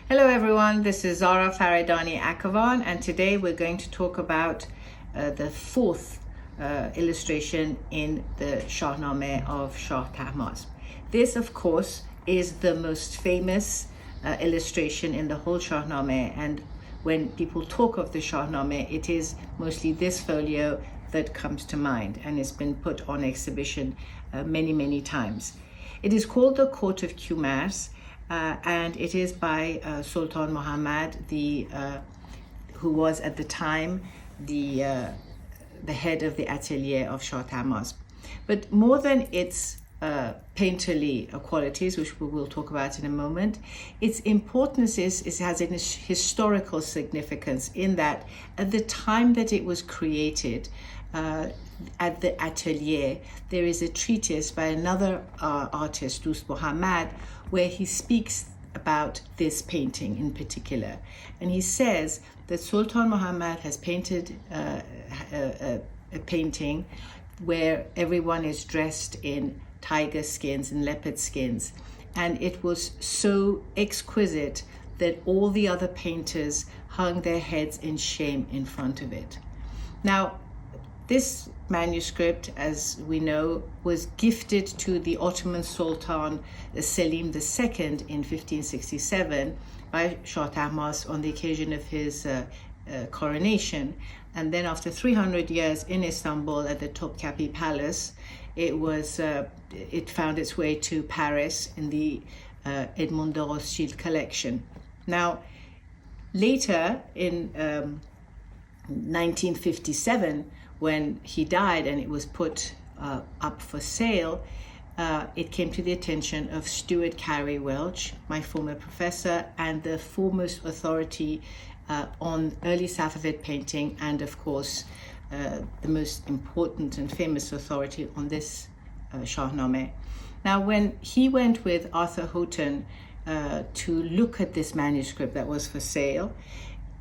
Hello everyone, this is Zara Faridani Akavan, and today we're going to talk about the fourth illustration in the Shahnameh of Shah Tahmasb. This, of course, is the most famous illustration in the whole Shahnameh, and when people talk of the Shahnameh, it is mostly this folio that comes to mind, and it's been put on exhibition many times. It is called the Court of Keyumars, and it is by Sultan Muhammad, who was at the time the head of the atelier of Shah Tahmasb. But more than its painterly qualities, which we will talk about in a moment, its importance it has a historical significance in that at the time that it was created, at the atelier, there is a treatise by another artist, Muhammad, where he speaks about this painting in particular. And he says that Sultan Muhammad has painted a painting where everyone is dressed in tiger skins and leopard skins. And it was so exquisite that all the other painters hung their heads in shame in front of it. Now, this manuscript, as we know, was gifted to the Ottoman Sultan Selim II in 1567 by Shah Tahmasb on the occasion of his coronation. And then after 300 years in Istanbul at the Topkapi Palace, it found its way to Paris in the Edmond de Rothschild collection. Now, later in 1957, when he died and it was put up for sale, it came to the attention of Stuart Cary Welch, my former professor and the foremost authority on early Safavid painting, and of course the most important and famous authority on this Shahnameh. Now, when he went with Arthur Houghton to look at this manuscript that was for sale,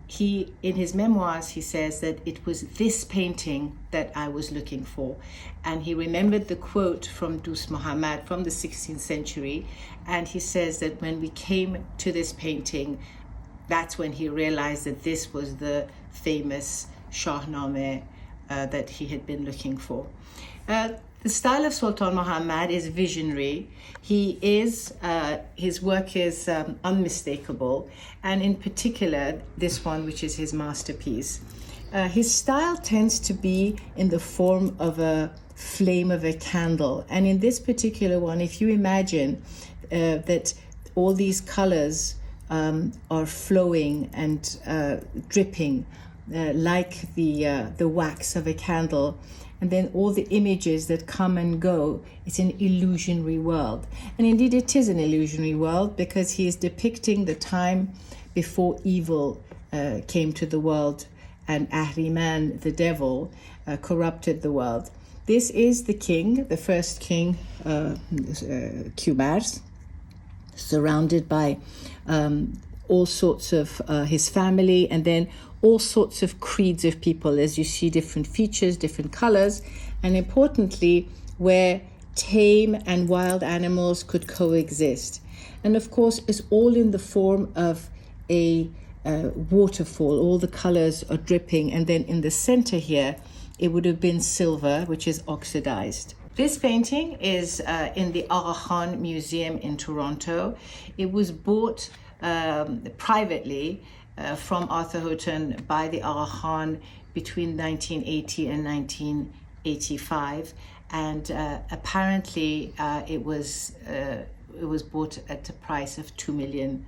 in his memoirs, he says that it was this painting that I was looking for. And he remembered the quote from Dus Muhammad from the 16th century. And he says that when we came to this painting, that's when he realized that this was the famous Shahnameh that he had been looking for. The style of Sultan Muhammad is visionary. His work is unmistakable, and in particular, this one, which is his masterpiece. His style tends to be in the form of a flame of a candle. And in this particular one, if you imagine that all these colors are flowing and dripping like the wax of a candle, and then all the images that come and go, it's an illusionary world. And indeed it is an illusionary world, because he is depicting the time before evil came to the world and Ahriman, the devil, corrupted the world. This is the king, the first king, Keyumars, surrounded by all sorts of his family, and then all sorts of creeds of people, as you see different features, different colors, and importantly, where tame and wild animals could coexist. And of course, it's all in the form of a waterfall. All the colors are dripping, and then in the center here, it would have been silver, which is oxidized. This painting is in the Aga Khan Museum in Toronto. It was bought privately from Arthur Houghton by the Aga Khan between 1980 and 1985, and apparently it was bought at a price of $2 million.